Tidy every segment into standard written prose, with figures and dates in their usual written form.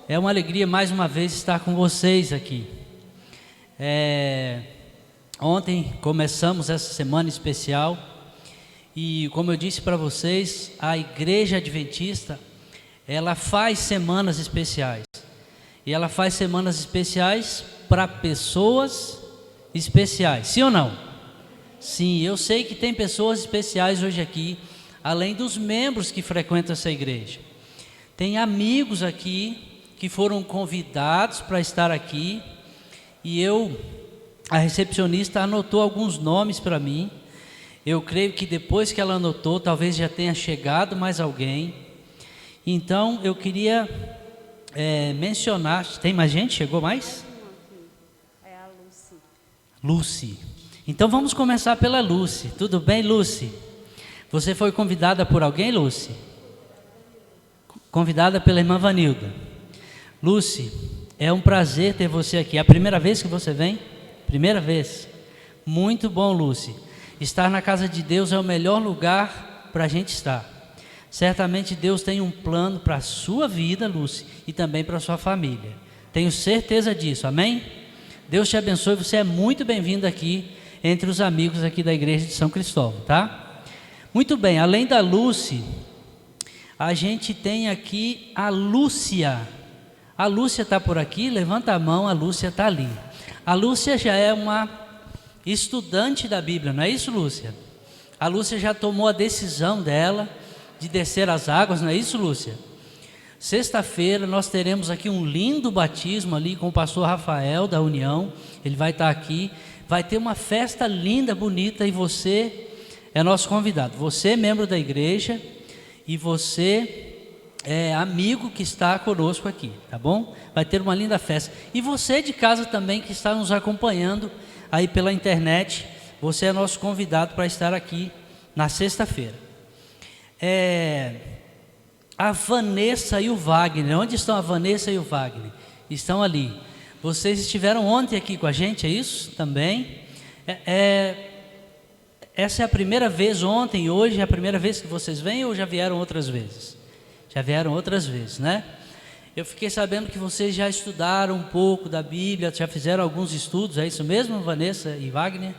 É uma alegria mais uma vez estar com vocês aqui. Ontem começamos essa semana especial e, como eu disse para vocês, a Igreja Adventista, ela faz semanas especiais. E ela faz semanas especiais para pessoas especiais, sim ou não? Sim, eu sei que tem pessoas especiais hoje aqui, além dos membros que frequentam essa igreja. Tem amigos aqui que foram convidados para estar aqui, e a recepcionista anotou alguns nomes para mim. Eu creio que depois que ela anotou, talvez já tenha chegado mais alguém. Então eu queria mencionar, tem mais gente? Chegou mais? É a Lucy. Lucy. Então vamos começar pela Lucy. Tudo bem, Lucy? Você foi convidada por alguém, Lucy? Convidada pela irmã Vanilda. Lucy, é um prazer ter você aqui. É a primeira vez que você vem? Primeira vez. Muito bom, Lucy. Estar na casa de Deus é o melhor lugar para a gente estar. Certamente Deus tem um plano para a sua vida, Lucy, e também para a sua família. Tenho certeza disso, amém? Deus te abençoe, você é muito bem-vindo aqui entre os amigos aqui da igreja de São Cristóvão, tá? Muito bem, além da Lucy, a gente tem aqui a Lúcia. A Lúcia está por aqui, levanta a mão, a Lúcia está ali. A Lúcia já é uma estudante da Bíblia, não é isso, Lúcia? A Lúcia já tomou a decisão dela de descer as águas, não é isso, Lúcia? Sexta-feira nós teremos aqui um lindo batismo ali com o pastor Rafael da União, ele vai estar aqui, vai ter uma festa linda, bonita, e você é nosso convidado. Você é membro da igreja e você é amigo que está conosco aqui, tá bom? Vai ter uma linda festa. E você de casa também que está nos acompanhando aí pela internet, você é nosso convidado para estar aqui na sexta-feira. A Vanessa e o Wagner, onde estão a Vanessa e o Wagner? Estão ali. Vocês estiveram ontem aqui com a gente, é isso? Também. Essa é a primeira vez ontem e hoje é a primeira vez que vocês vêm ou já vieram outras vezes? Já vieram outras vezes, né? Eu fiquei sabendo que vocês já estudaram um pouco da Bíblia, já fizeram alguns estudos, é isso mesmo, Vanessa e Wagner?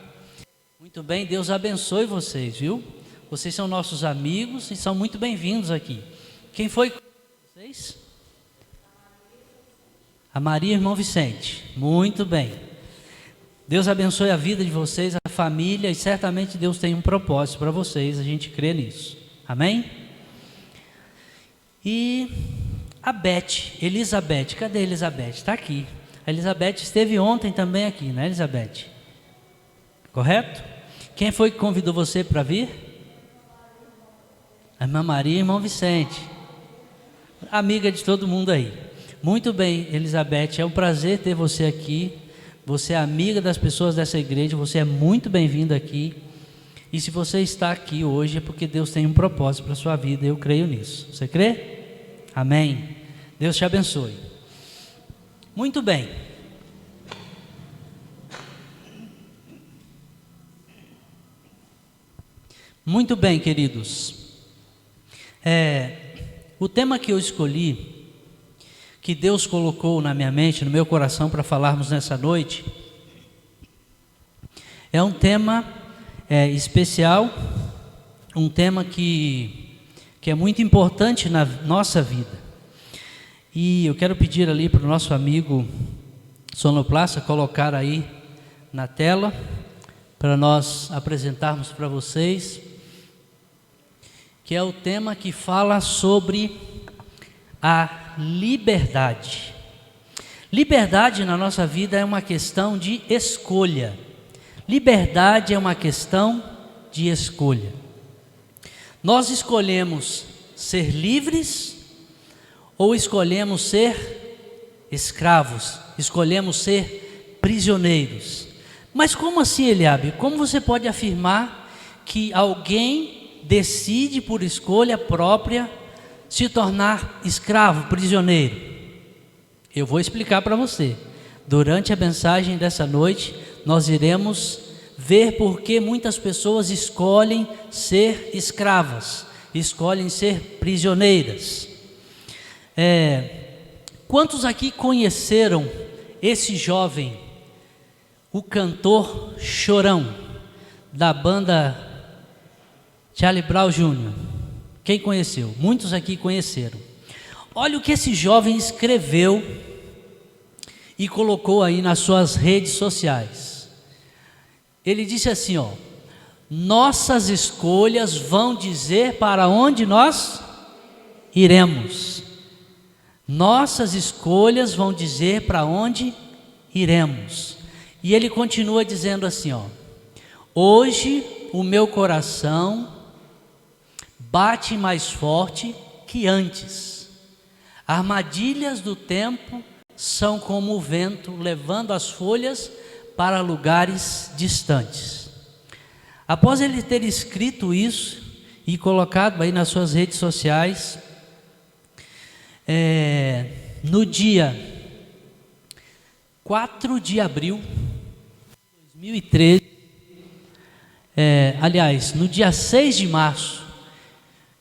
Muito bem, Deus abençoe vocês, viu? Vocês são nossos amigos e são muito bem-vindos aqui. Quem foi com vocês? A Maria e o irmão Vicente. Muito bem. Deus abençoe a vida de vocês, a família, e certamente Deus tem um propósito para vocês, a gente crê nisso. Amém? E a Elizabeth, cadê a Elizabeth? Está aqui. A Elizabeth esteve ontem também aqui, né, Elizabeth? Correto? Quem foi que convidou você para vir? A irmã Maria e o irmão Vicente. Amiga de todo mundo aí. Muito bem, Elizabeth, é um prazer ter você aqui. Você é amiga das pessoas dessa igreja, você é muito bem-vinda aqui. E se você está aqui hoje é porque Deus tem um propósito para a sua vida, eu creio nisso. Você crê? Amém. Deus te abençoe. Muito bem. Muito bem, queridos. O tema que eu escolhi, que Deus colocou na minha mente, no meu coração para falarmos nessa noite, é um tema especial, um tema que é muito importante na nossa vida. E eu quero pedir ali para o nosso amigo sonoplasta colocar aí na tela, para nós apresentarmos para vocês, que é o tema que fala sobre a liberdade. Liberdade na nossa vida é uma questão de escolha. Liberdade é uma questão de escolha. Nós escolhemos ser livres ou escolhemos ser escravos, escolhemos ser prisioneiros. Mas como assim, Eliabe? Como você pode afirmar que alguém decide por escolha própria se tornar escravo, prisioneiro? Eu vou explicar para você. Durante a mensagem dessa noite, nós iremos ver por que muitas pessoas escolhem ser escravas, escolhem ser prisioneiras. Quantos aqui conheceram esse jovem, o cantor Chorão, da banda Charlie Brown Jr.? Quem conheceu? Muitos aqui conheceram. Olha o que esse jovem escreveu e colocou aí nas suas redes sociais. Ele disse assim, ó: nossas escolhas vão dizer para onde nós iremos. Nossas escolhas vão dizer para onde iremos. E ele continua dizendo assim, ó: hoje o meu coração bate mais forte que antes. Armadilhas do tempo são como o vento levando as folhas para lugares distantes. Após ele ter escrito isso e colocado aí nas suas redes sociais, no dia 4 de abril de 2013, aliás, no dia 6 de março,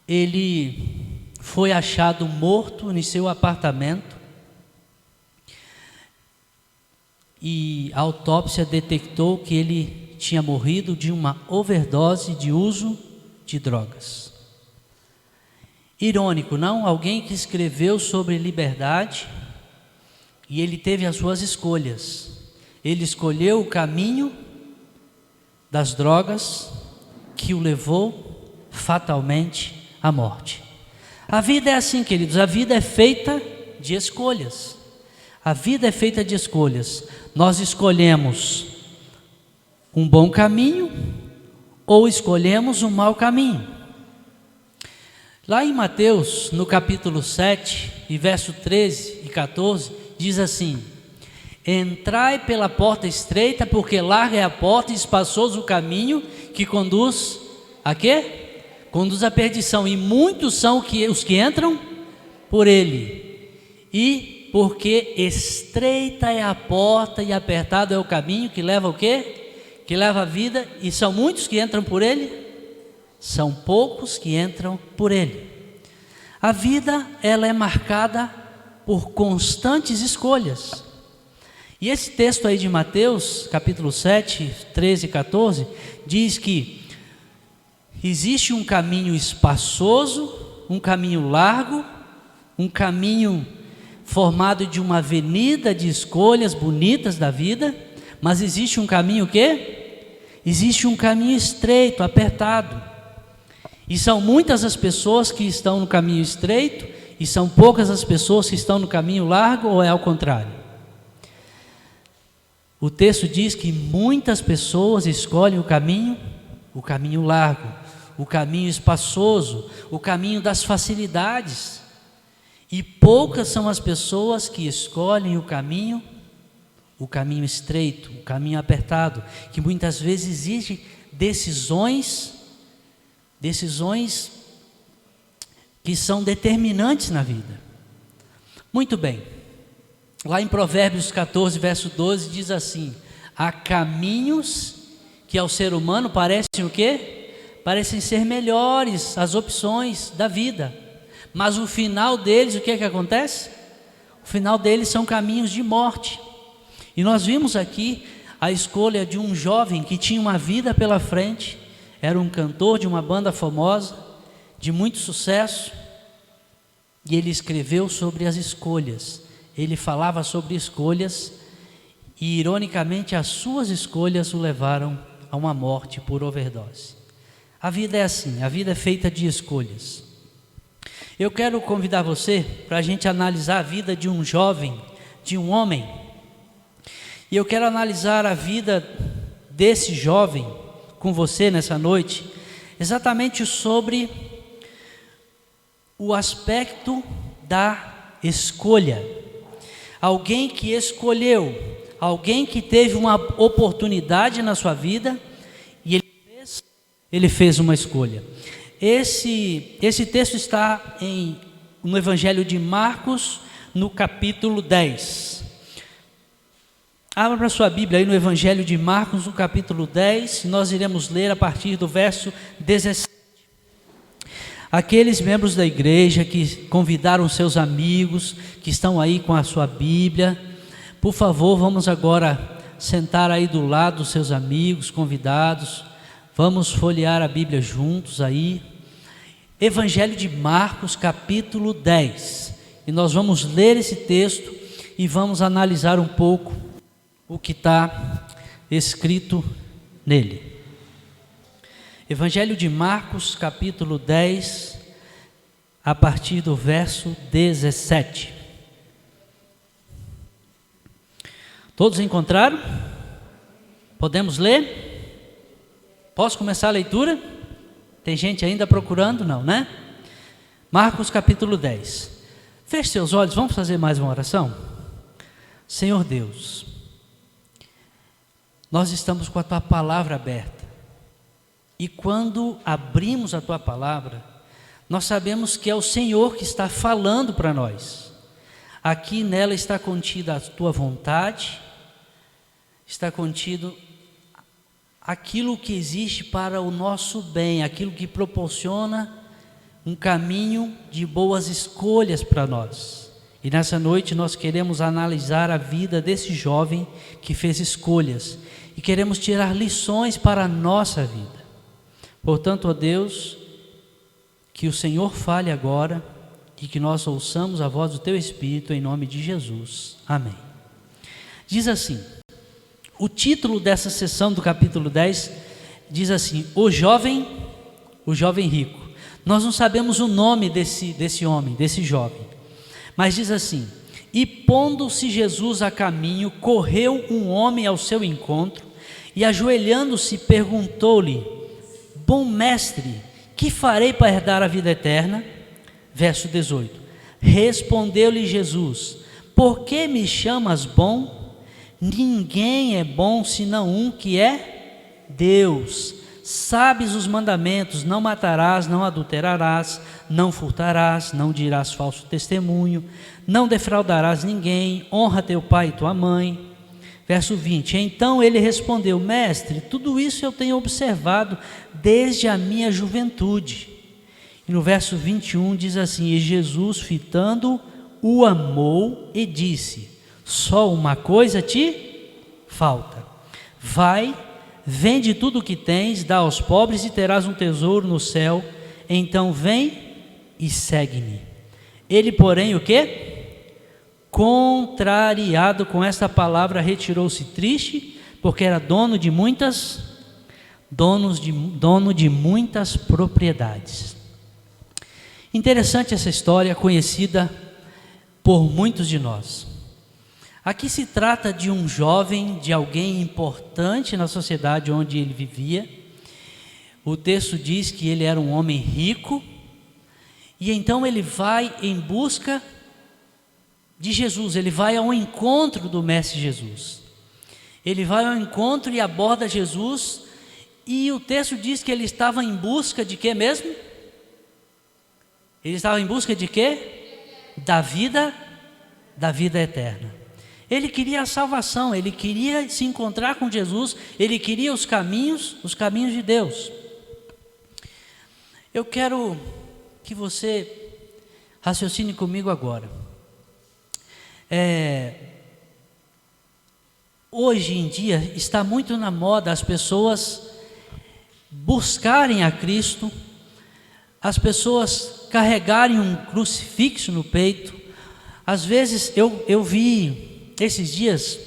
ele foi achado morto em seu apartamento e a autópsia detectou que ele tinha morrido de uma overdose de uso de drogas. Irônico, não? Alguém que escreveu sobre liberdade e ele teve as suas escolhas. Ele escolheu o caminho das drogas que o levou fatalmente à morte. A vida é assim, queridos, a vida é feita de escolhas. A vida é feita de escolhas. Nós escolhemos um bom caminho ou escolhemos um mau caminho. Lá em Mateus, no capítulo 7, e verso 13 e 14, diz assim: entrai pela porta estreita, porque larga é a porta e espaçoso o caminho que conduz a quê? Conduz à perdição, e muitos são os que entram por ele. E porque estreita é a porta e apertado é o caminho que leva o quê? Que leva a vida, e são muitos que entram por ele? São poucos que entram por ele. A vida, ela é marcada por constantes escolhas. E esse texto aí de Mateus, capítulo 7, 13 e 14, diz que existe um caminho espaçoso, um caminho largo, um caminho formado de uma avenida de escolhas bonitas da vida, mas existe um caminho o quê? Existe um caminho estreito, apertado. E são muitas as pessoas que estão no caminho estreito e são poucas as pessoas que estão no caminho largo, ou é ao contrário? O texto diz que muitas pessoas escolhem o caminho largo, o caminho espaçoso, o caminho das facilidades. E poucas são as pessoas que escolhem o caminho estreito, o caminho apertado, que muitas vezes exige decisões que são determinantes na vida. Muito bem, lá em Provérbios 14, verso 12, diz assim: há caminhos que ao ser humano parecem o quê? Parecem ser melhores as opções da vida, mas o final deles, o que é que acontece? O final deles são caminhos de morte. E nós vimos aqui a escolha de um jovem que tinha uma vida pela frente, era um cantor de uma banda famosa, de muito sucesso, e ele escreveu sobre as escolhas. Ele falava sobre escolhas e, ironicamente, as suas escolhas o levaram a uma morte por overdose. A vida é assim, a vida é feita de escolhas. Eu quero convidar você para a gente analisar a vida de um jovem, de um homem, e eu quero analisar a vida desse jovem com você nessa noite, exatamente sobre o aspecto da escolha. Alguém que escolheu, alguém que teve uma oportunidade na sua vida e ele fez uma escolha. Esse texto está no Evangelho de Marcos, no capítulo 10. Abra para sua Bíblia aí no Evangelho de Marcos, no capítulo 10, e nós iremos ler a partir do verso 17. Aqueles membros da igreja que convidaram seus amigos, que estão aí com a sua Bíblia, por favor, vamos agora sentar aí do lado dos seus amigos, convidados, vamos folhear a Bíblia juntos aí. Evangelho de Marcos, capítulo 10, e nós vamos ler esse texto e vamos analisar um pouco o que está escrito nele. Evangelho de Marcos, capítulo 10, a partir do verso 17. Todos encontraram? Podemos ler? Posso começar a leitura? Tem gente ainda procurando? Não, né? Marcos, capítulo 10. Feche seus olhos, vamos fazer mais uma oração? Senhor Deus, nós estamos com a Tua palavra aberta. E quando abrimos a Tua palavra, nós sabemos que é o Senhor que está falando para nós. Aqui nela está contida a Tua vontade, está contido aquilo que existe para o nosso bem, aquilo que proporciona um caminho de boas escolhas para nós. E nessa noite nós queremos analisar a vida desse jovem que fez escolhas e queremos tirar lições para a nossa vida. Portanto, ó Deus, que o Senhor fale agora e que nós ouçamos a voz do Teu Espírito em nome de Jesus. Amém. Diz assim, o título dessa sessão do capítulo 10 diz assim, o jovem rico. Nós não sabemos o nome desse homem, desse jovem, mas diz assim, e pondo-se Jesus a caminho, correu um homem ao seu encontro e ajoelhando-se perguntou-lhe, bom mestre, que farei para herdar a vida eterna? Verso 18, respondeu-lhe Jesus, por que me chamas bom? Ninguém é bom senão um que é Deus. Sabes os mandamentos, não matarás, não adulterarás, não furtarás, não dirás falso testemunho, não defraudarás ninguém, honra teu pai e tua mãe. Verso 20, então ele respondeu, mestre, tudo isso eu tenho observado desde a minha juventude. E no verso 21 diz assim, e Jesus fitando o amou e disse, só uma coisa te falta, vai, vende tudo o que tens, dá aos pobres e terás um tesouro no céu, então vem e segue-me. Ele porém o quê? Contrariado com esta palavra, retirou-se triste, porque era dono de muitas propriedades. Interessante essa história, conhecida por muitos de nós. Aqui se trata de um jovem, de alguém importante na sociedade onde ele vivia. O texto diz que ele era um homem rico, e então ele vai em busca de Jesus, ele vai ao encontro do Mestre Jesus. Ele vai ao encontro e aborda Jesus, e o texto diz que ele estava em busca de quê mesmo? Ele estava em busca de quê? Da vida eterna. Ele queria a salvação, ele queria se encontrar com Jesus, ele queria os caminhos de Deus. Eu quero que você raciocine comigo agora. Hoje em dia está muito na moda as pessoas buscarem a Cristo, as pessoas carregarem um crucifixo no peito. Às vezes eu vi esses dias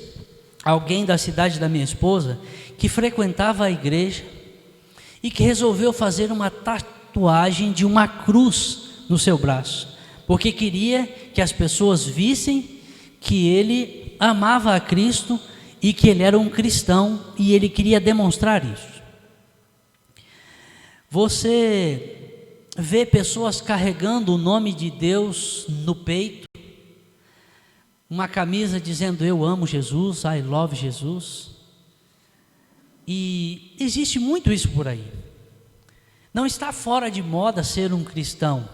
alguém da cidade da minha esposa que frequentava a igreja e que resolveu fazer uma tatuagem de uma cruz no seu braço, porque queria que as pessoas vissem que ele amava a Cristo e que ele era um cristão, e ele queria demonstrar isso. Você vê pessoas carregando o nome de Deus no peito, uma camisa dizendo eu amo Jesus, I love Jesus, e existe muito isso por aí. Não está fora de moda ser um cristão,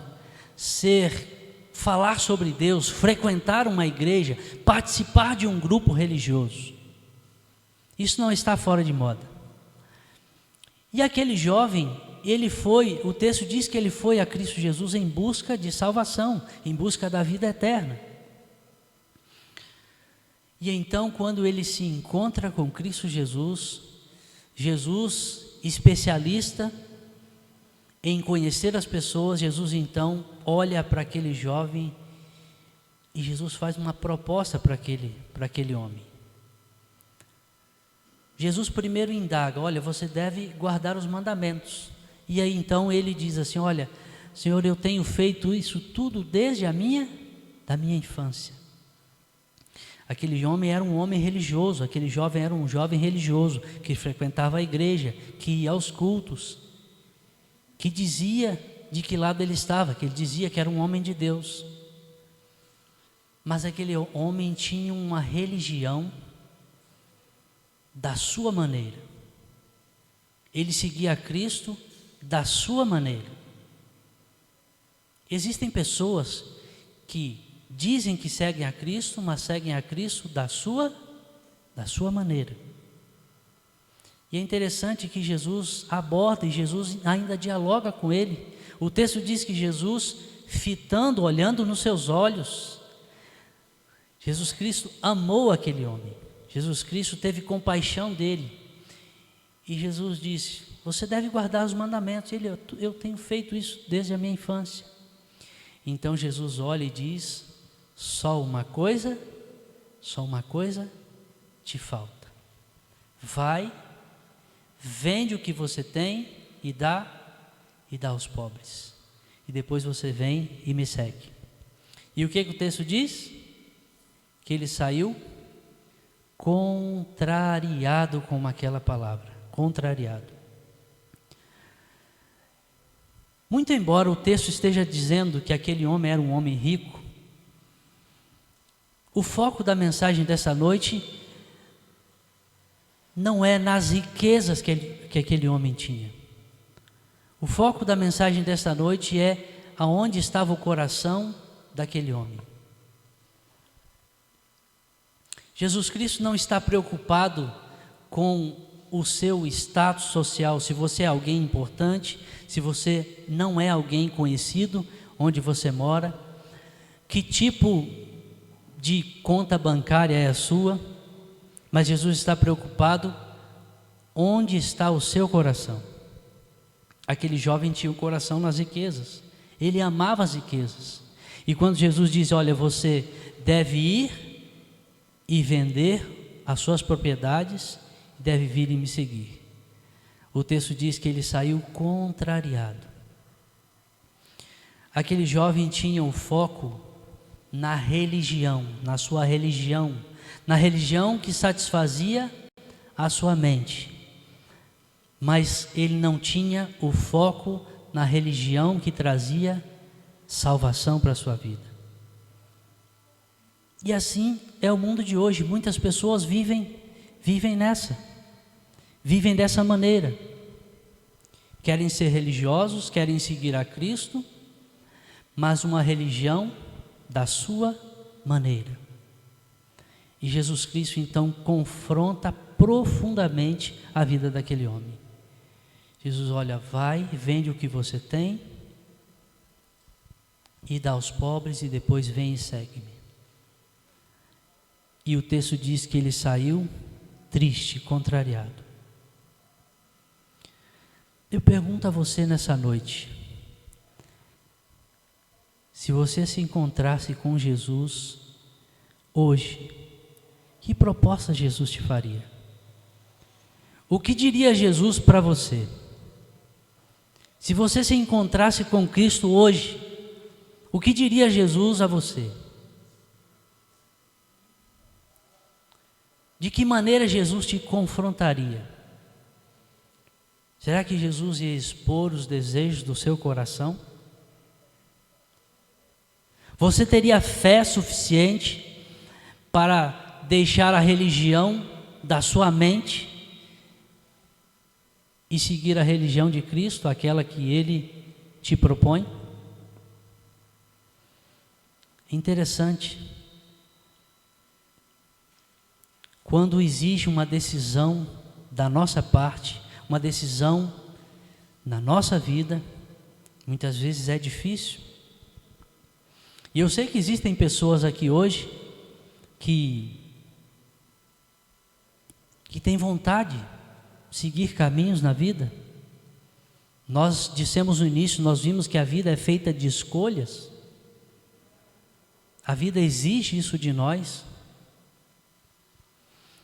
falar sobre Deus, frequentar uma igreja, participar de um grupo religioso. Isso não está fora de moda. E aquele jovem, o texto diz que ele foi a Cristo Jesus em busca de salvação, em busca da vida eterna. E então, quando ele se encontra com Cristo Jesus, Jesus, especialista em conhecer as pessoas, Jesus então olha para aquele jovem e Jesus faz uma proposta para aquele homem. Jesus primeiro indaga: olha, você deve guardar os mandamentos. E aí então ele diz assim: olha, Senhor, eu tenho feito isso tudo desde da minha infância. Aquele homem era um homem religioso, aquele jovem era um jovem religioso, que frequentava a igreja, que ia aos cultos, que dizia de que lado ele estava, que ele dizia que era um homem de Deus. Mas aquele homem tinha uma religião da sua maneira. Ele seguia a Cristo da sua maneira. Existem pessoas que dizem que seguem a Cristo, mas seguem a Cristo da sua maneira. E é interessante que Jesus aborda e Jesus ainda dialoga com ele. O texto diz que Jesus, fitando, olhando nos seus olhos, Jesus Cristo amou aquele homem. Jesus Cristo teve compaixão dele. E Jesus disse: você deve guardar os mandamentos. Ele: eu tenho feito isso desde a minha infância. Então Jesus olha e diz: só uma coisa te falta. Vai, vende o que você tem e dá aos pobres. E depois você vem e me segue. E o que o texto diz? Que ele saiu contrariado com aquela palavra. Contrariado. Muito embora o texto esteja dizendo que aquele homem era um homem rico, o foco da mensagem dessa noite não é nas riquezas que aquele homem tinha. O foco da mensagem dessa noite é aonde estava o coração daquele homem. Jesus Cristo não está preocupado com o seu status social, se você é alguém importante, se você não é alguém conhecido, onde você mora, que tipo de conta bancária é a sua, mas Jesus está preocupado onde está o seu coração. Aquele jovem tinha o coração nas riquezas, ele amava as riquezas, e quando Jesus diz: olha, você deve ir e vender as suas propriedades, deve vir e me seguir, o texto diz que ele saiu contrariado. Aquele jovem tinha o foco na religião, na sua religião, na religião que satisfazia a sua mente, mas ele não tinha o foco na religião que trazia salvação para a sua vida. E assim é o mundo de hoje. Muitas pessoas vivem dessa maneira. Querem ser religiosos, querem seguir a Cristo, mas uma religião da sua maneira. E Jesus Cristo então confronta profundamente a vida daquele homem. Jesus: olha, vai, vende o que você tem e dá aos pobres, e depois vem e segue-me. E o texto diz que ele saiu triste, contrariado. Eu pergunto a você nessa noite: se você se encontrasse com Jesus hoje, que proposta Jesus te faria? O que diria Jesus para você? Se você se encontrasse com Cristo hoje, o que diria Jesus a você? De que maneira Jesus te confrontaria? Será que Jesus ia expor os desejos do seu coração? Você teria fé suficiente para deixar a religião da sua mente e seguir a religião de Cristo, aquela que Ele te propõe? Interessante. Quando exige uma decisão da nossa parte, uma decisão na nossa vida, muitas vezes é difícil. E eu sei que existem pessoas aqui hoje que têm vontade de seguir caminhos na vida. Nós dissemos no início, nós vimos que a vida é feita de escolhas. A vida exige isso de nós.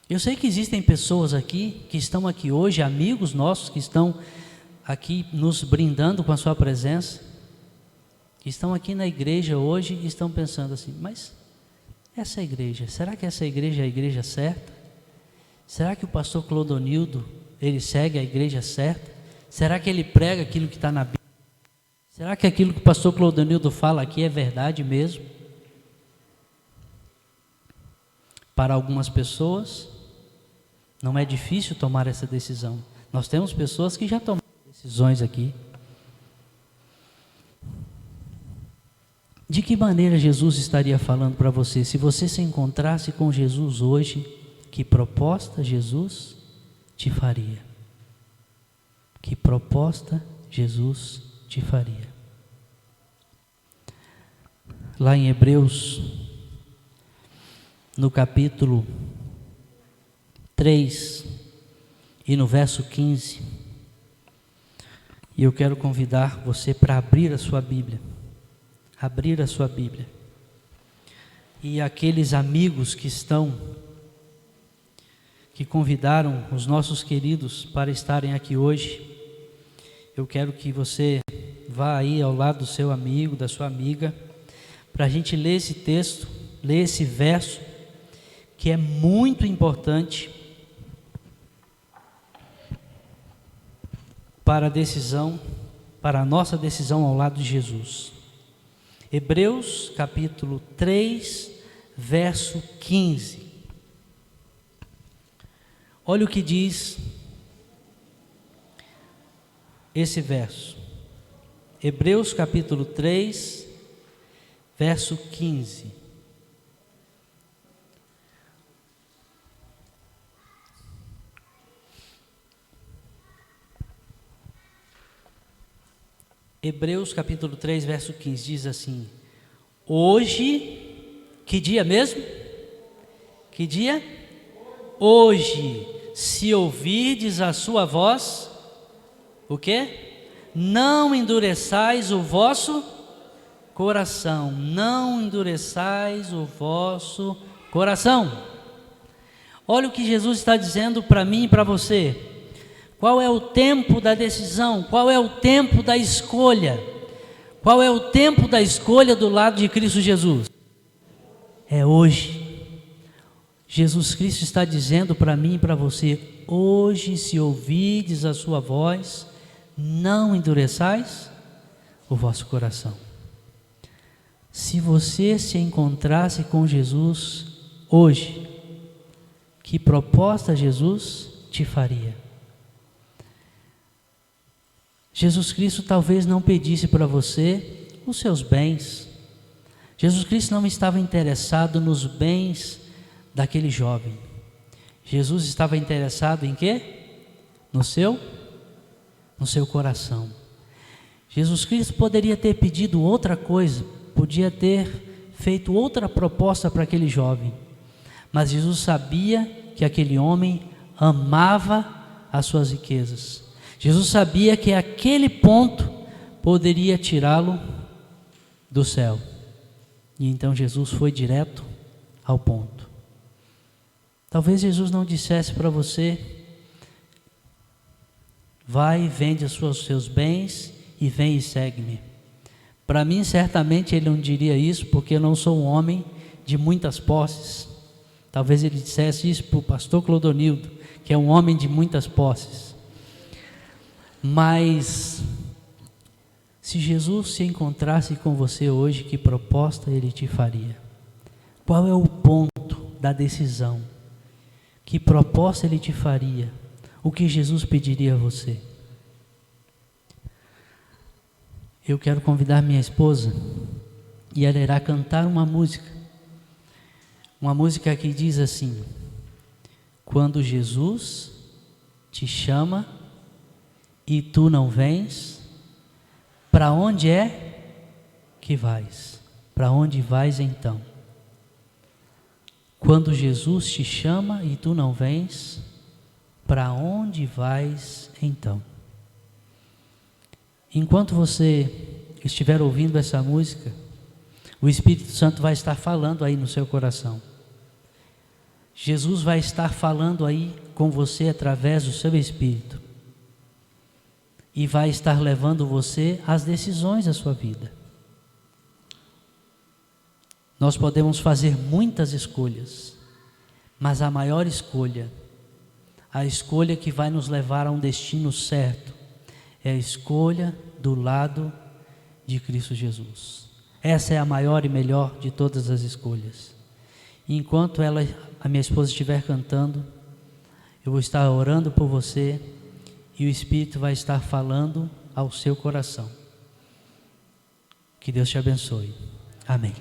Eu sei que existem pessoas aqui, que estão aqui hoje, amigos nossos que estão aqui nos brindando com a sua presença, que estão aqui na igreja hoje e estão pensando assim, mas essa igreja, será que essa igreja é a igreja certa? Será que o pastor Clodonildo, ele segue a igreja certa? Será que ele prega aquilo que está na Bíblia? Será que aquilo que o pastor Clodonildo fala aqui é verdade mesmo? Para algumas pessoas, não é difícil tomar essa decisão. Nós temos pessoas que já tomaram decisões aqui. De que maneira Jesus estaria falando para você? Se você se encontrasse com Jesus hoje, que proposta Jesus te faria? Que proposta Jesus te faria? Lá em Hebreus, no capítulo 3 e no verso 15, e eu quero convidar você para abrir a sua Bíblia. Abrir a sua Bíblia. E aqueles amigos que convidaram os nossos queridos para estarem aqui hoje, eu quero que você vá aí ao lado do seu amigo, da sua amiga, para a gente ler esse texto, ler esse verso, que é muito importante para a decisão, para a nossa decisão ao lado de Jesus. Hebreus capítulo 3, verso 15. Olha o que diz esse verso. Hebreus capítulo 3, verso 15. Hebreus capítulo 3, verso 15, diz assim: hoje, que dia mesmo? Que dia? Hoje, se ouvirdes a sua voz, o quê? Não endureçais o vosso coração, não endureçais o vosso coração. Olha o que Jesus está dizendo para mim e para você. Qual é o tempo da decisão? Qual é o tempo da escolha? Qual é o tempo da escolha do lado de Cristo Jesus? É hoje. Jesus Cristo está dizendo para mim e para você: hoje, se ouvirdes a sua voz, não endureçais o vosso coração. Se você se encontrasse com Jesus hoje, que proposta Jesus te faria? Jesus Cristo talvez não pedisse para você os seus bens. Jesus Cristo não estava interessado nos bens daquele jovem. Jesus estava interessado em quê? No seu coração. Jesus Cristo poderia ter pedido outra coisa, podia ter feito outra proposta para aquele jovem, mas Jesus sabia que aquele homem amava as suas riquezas. Jesus sabia que aquele ponto poderia tirá-lo do céu. E então Jesus foi direto ao ponto. Talvez Jesus não dissesse para você: vai, vende os seus bens e vem e segue-me. Para mim, certamente ele não diria isso, porque eu não sou um homem de muitas posses. Talvez ele dissesse isso para o pastor Clodonildo, que é um homem de muitas posses. Mas se Jesus se encontrasse com você hoje, que proposta ele te faria? Qual é o ponto da decisão? Que proposta ele te faria? O que Jesus pediria a você? Eu quero convidar minha esposa e ela irá cantar uma música que diz assim: quando Jesus te chama e tu não vens, para onde é que vais? Para onde vais então? Quando Jesus te chama e tu não vens, para onde vais então? Enquanto você estiver ouvindo essa música, o Espírito Santo vai estar falando aí no seu coração. Jesus vai estar falando aí com você através do seu Espírito. E vai estar levando você às decisões da sua vida. Nós podemos fazer muitas escolhas, mas a maior escolha, a escolha que vai nos levar a um destino certo, é a escolha do lado de Cristo Jesus. Essa é a maior e melhor de todas as escolhas. E enquanto a minha esposa estiver cantando, eu vou estar orando por você e o Espírito vai estar falando ao seu coração. Que Deus te abençoe. Amém.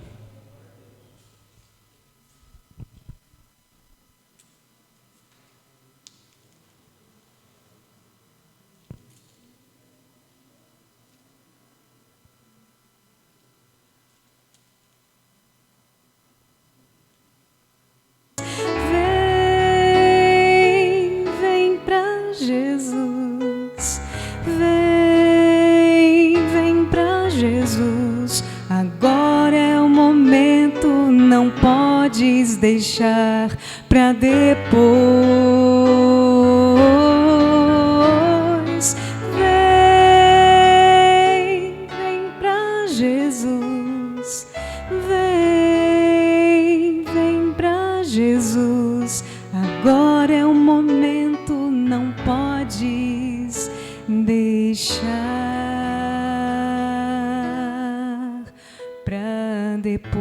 Deixar para depois. Vem para Jesus. Vem para Jesus. Agora é o momento, não podes deixar para depois.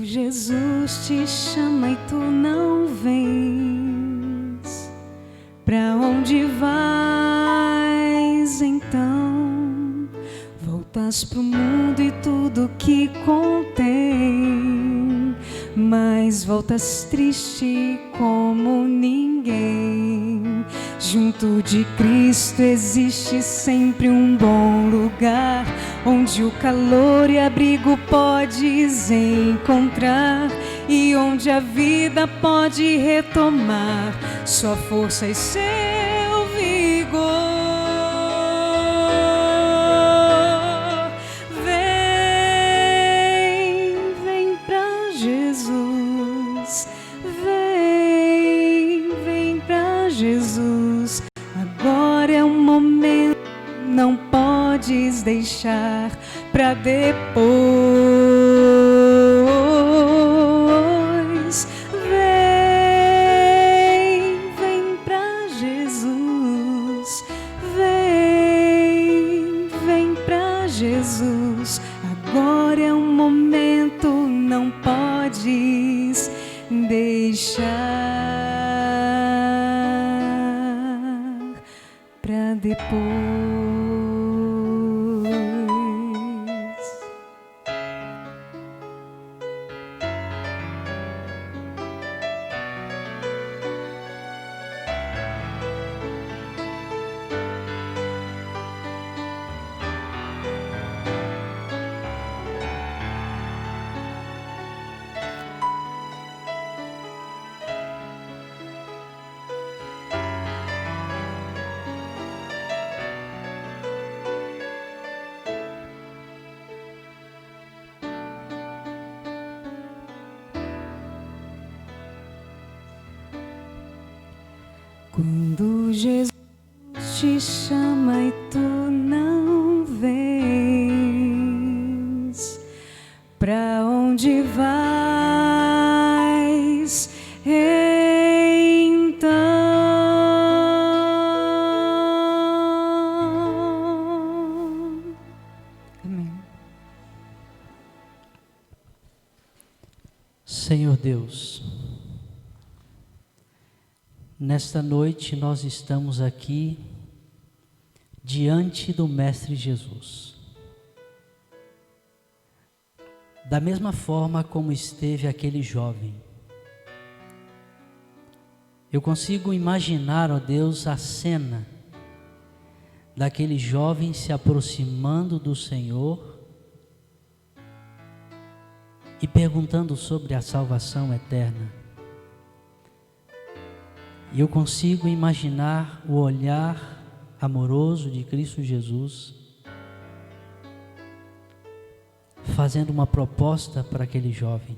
Jesus te chama e tu não vens, pra onde vais então? Voltas pro mundo e tudo que contém, mas voltas triste como ninguém. Junto de Cristo existe sempre um bom lugar, onde o calor e abrigo podes encontrar, e onde a vida pode retomar sua força e seu vigor. Vem pra Jesus, vem pra Jesus. Agora é um momento, não podes deixar pra depois. Vem pra Jesus, vem pra Jesus. Agora é um momento, não podes deixar pra depois. Quando Jesus te chama e tu não vens, pra onde vais então? Amém. Senhor Deus, nesta noite nós estamos aqui diante do Mestre Jesus. Da mesma forma como esteve aquele jovem Eu consigo imaginar, ó Deus, a cena daquele jovem se aproximando do Senhor e perguntando sobre a salvação eterna. E eu consigo imaginar o olhar amoroso de Cristo Jesus fazendo uma proposta para aquele jovem.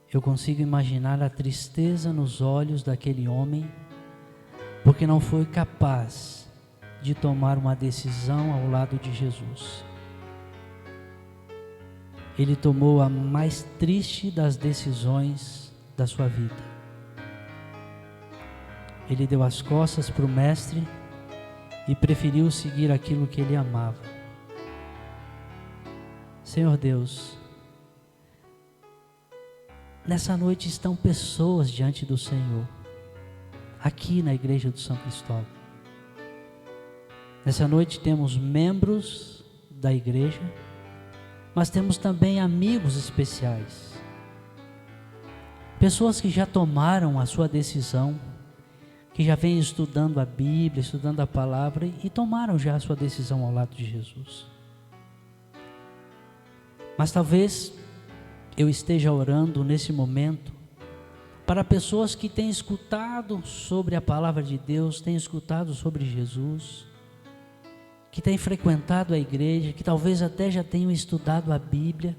Eu consigo imaginar a tristeza nos olhos daquele homem, porque não foi capaz de tomar uma decisão ao lado de Jesus. Ele tomou a mais triste das decisões da sua vida. Ele deu as costas para o Mestre e preferiu seguir aquilo que ele amava. Senhor Deus, nessa noite estão pessoas diante do Senhor, aqui na igreja do São Cristóvão. Nessa noite temos membros da igreja, mas temos também amigos especiais. Pessoas que já tomaram a sua decisão, que já vêm estudando a Bíblia, estudando a palavra e tomaram já a sua decisão ao lado de Jesus. Mas talvez eu esteja orando nesse momento para pessoas que têm escutado sobre a palavra de Deus, têm escutado sobre Jesus, que têm frequentado a igreja, que talvez até já tenham estudado a Bíblia,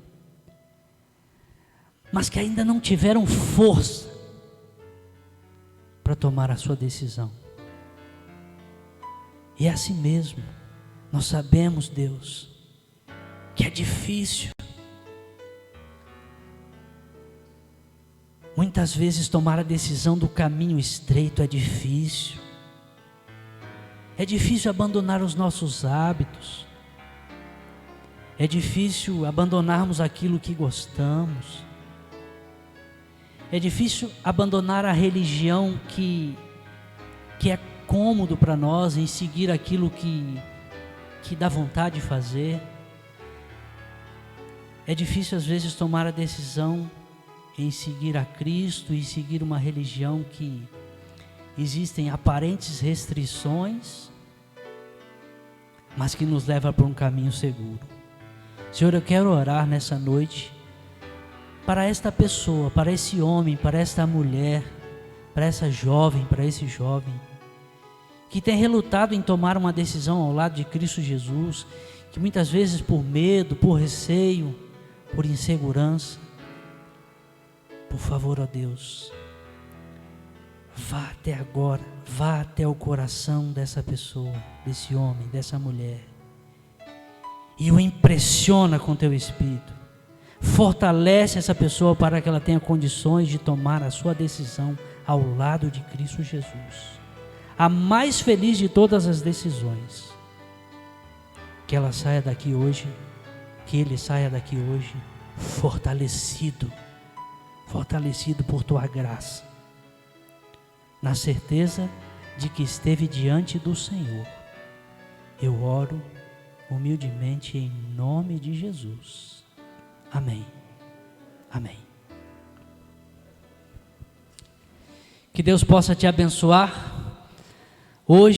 mas que ainda não tiveram força para tomar a sua decisão. E é assim mesmo, nós sabemos, Deus, que é difícil. Muitas vezes tomar a decisão do caminho estreito é difícil. É difícil abandonar os nossos hábitos. É difícil abandonarmos aquilo que gostamos. É difícil abandonar a religião que é cômodo para nós, em seguir aquilo que dá vontade de fazer. É difícil às vezes tomar a decisão em seguir a Cristo e seguir uma religião que existem aparentes restrições, mas que nos leva para um caminho seguro. Senhor, eu quero orar nessa noite para esta pessoa, para esse homem, para esta mulher, para essa jovem, para esse jovem que tem relutado em tomar uma decisão ao lado de Cristo Jesus, que muitas vezes por medo, por receio, por insegurança. Por favor, ó Deus, vá até agora, vá até o coração dessa pessoa, desse homem, dessa mulher, e o impressiona com teu Espírito. Fortalece essa pessoa para que ela tenha condições de tomar a sua decisão ao lado de Cristo Jesus. A mais feliz de todas as decisões. Que ela saia daqui hoje, que ele saia daqui hoje fortalecido por tua graça, na certeza de que esteve diante do Senhor. Eu oro humildemente em nome de Jesus. Amém. Amém. Que Deus possa te abençoar hoje.